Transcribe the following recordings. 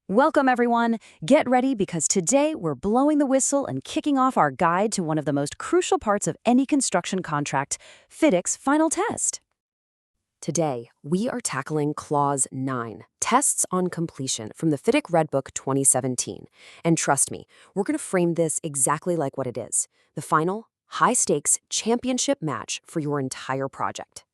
Welcome, everyone. Get ready because today we're blowing the whistle and kicking off our guide to one of the most crucial parts of any construction contract, FIDIC's final test. Today, we are tackling Clause 9, Tests on Completion from the FIDIC Red Book 2017. And trust me, we're going to frame this exactly like what it is, the final, high-stakes championship match for your entire project.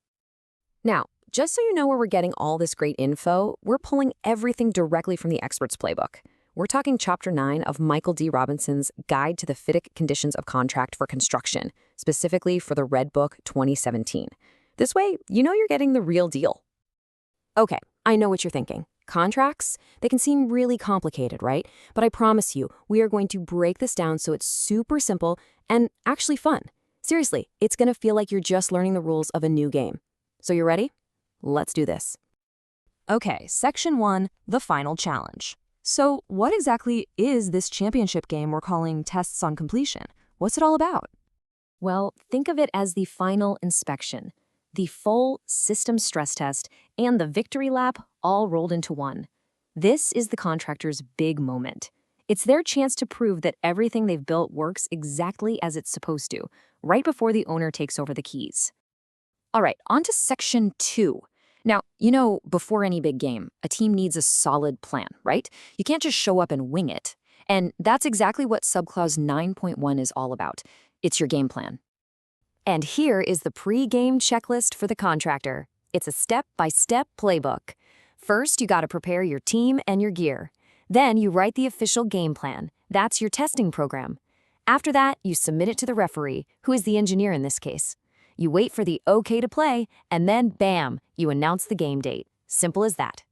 Now, just so you know where we're getting all this great info, we're pulling everything directly from the expert's playbook. We're talking Chapter 9 of Michael D. Robinson's Guide to the FIDIC Conditions of Contract for Construction, specifically for the Red Book 2017. This way, you know you're getting the real deal. Okay, I know what you're thinking. Contracts? They can seem really complicated, right? But I promise you, we are going to break this down so it's super simple and actually fun. Seriously, it's going to feel like you're just learning the rules of a new game. So you ready? Let's do this. Okay, Section 1, the final challenge. So what exactly is this championship game we're calling Tests on Completion? What's it all about? Well, think of it as the final inspection, the full system stress test, and the victory lap all rolled into one. This is the contractor's big moment. It's their chance to prove that everything they've built works exactly as it's supposed to, right before the owner takes over the keys. All right, on to Section 2. Now, before any big game, a team needs a solid plan, right? You can't just show up and wing it. And that's exactly what Subclause 9.1 is all about. It's your game plan. And here is the pre-game checklist for the contractor. It's a step-by-step playbook. First, you got to prepare your team and your gear. Then you write the official game plan. That's your testing program. After that, you submit it to the referee, who is the engineer in this case. You wait for the okay to play, and then bam, you announce the game date. Simple as that.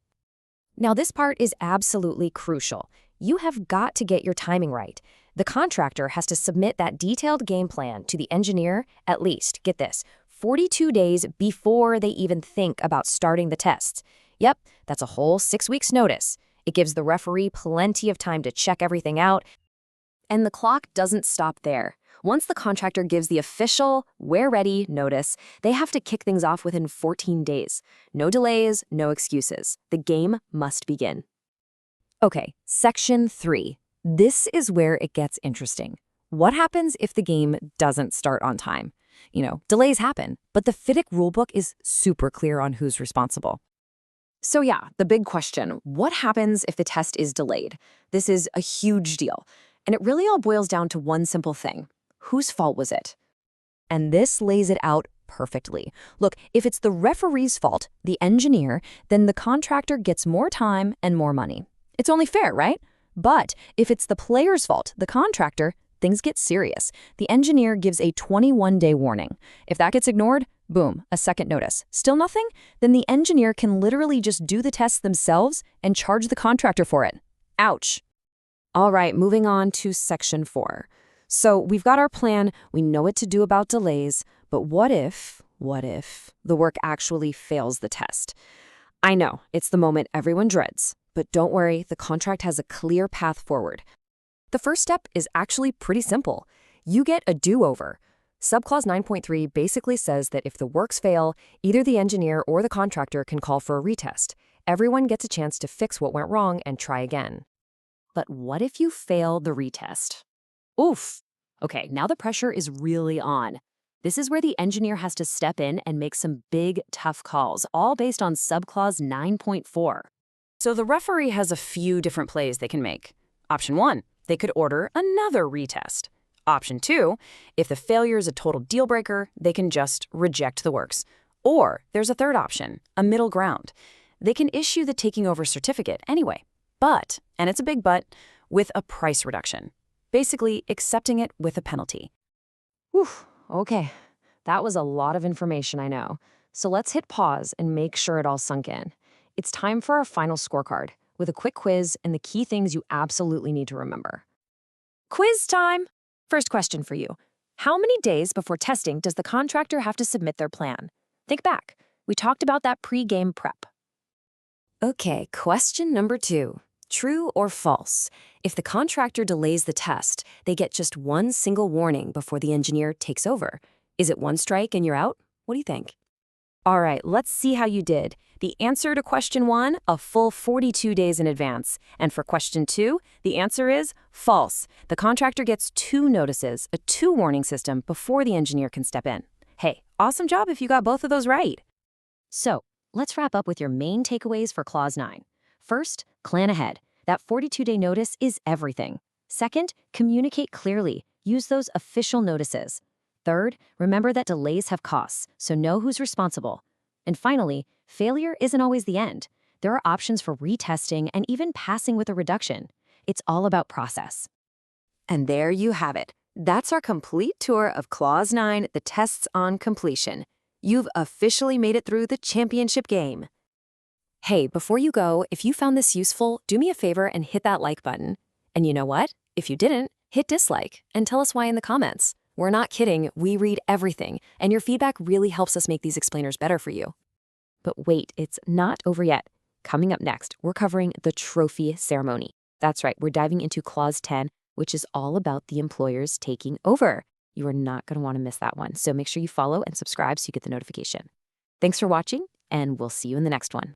Now, this part is absolutely crucial. You have got to get your timing right. The contractor has to submit that detailed game plan to the engineer at least, get this, 42 days before they even think about starting the tests. Yep, that's a whole 6 weeks' notice. It gives the referee plenty of time to check everything out. And the clock doesn't stop there. Once the contractor gives the official "we're ready" notice, they have to kick things off within 14 days. No delays, no excuses. The game must begin. Okay, Section 3. This is where it gets interesting. What happens if the game doesn't start on time? Delays happen, but the FIDIC rulebook is super clear on who's responsible. So yeah, the big question, what happens if the test is delayed? This is a huge deal. And it really all boils down to one simple thing. Whose fault was it? And this lays it out perfectly. Look, if it's the referee's fault, the engineer, then the contractor gets more time and more money. It's only fair, right? But if it's the player's fault, the contractor, things get serious. The engineer gives a 21-day warning. If that gets ignored, boom, a second notice. Still nothing? Then the engineer can literally just do the tests themselves and charge the contractor for it. Ouch. All right, moving on to Section 4. So we've got our plan, we know what to do about delays, but what if the work actually fails the test? I know, it's the moment everyone dreads, but don't worry, the contract has a clear path forward. The first step is actually pretty simple. You get a do-over. Subclause 9.3 basically says that if the works fail, either the engineer or the contractor can call for a retest. Everyone gets a chance to fix what went wrong and try again. But what if you fail the retest? Oof. Okay, now the pressure is really on. This is where the engineer has to step in and make some big, tough calls, all based on Subclause 9.4. So the referee has a few different plays they can make. Option 1, they could order another retest. Option 2, if the failure is a total deal breaker, they can just reject the works. Or there's a third option, a middle ground. They can issue the taking over certificate anyway, but, and it's a big but, with a price reduction. Basically, accepting it with a penalty. Whew, okay. That was a lot of information, I know. So let's hit pause and make sure it all sunk in. It's time for our final scorecard, with a quick quiz and the key things you absolutely need to remember. Quiz time! First question for you. How many days before testing does the contractor have to submit their plan? Think back. We talked about that pre-game prep. Okay, question number 2. True or false? If the contractor delays the test, they get just one single warning before the engineer takes over. Is it one strike and you're out? What do you think? All right, let's see how you did. The answer to question 1, a full 42 days in advance. And for question 2, the answer is false. The contractor gets 2 notices, a 2-warning system, before the engineer can step in. Hey, awesome job if you got both of those right. So, let's wrap up with your main takeaways for Clause 9. First, plan ahead. That 42-day notice is everything. Second, communicate clearly. Use those official notices. Third, remember that delays have costs, so know who's responsible. And finally, failure isn't always the end. There are options for retesting and even passing with a reduction. It's all about process. And there you have it. That's our complete tour of Clause 9, the tests on completion. You've officially made it through the championship game. Hey, before you go, if you found this useful, do me a favor and hit that like button. And you know what? If you didn't, hit dislike and tell us why in the comments. We're not kidding, we read everything, and your feedback really helps us make these explainers better for you. But wait, it's not over yet. Coming up next, we're covering the trophy ceremony. That's right, we're diving into Clause 10, which is all about the employers taking over. You are not going to want to miss that one, so make sure you follow and subscribe so you get the notification. Thanks for watching, and we'll see you in the next one.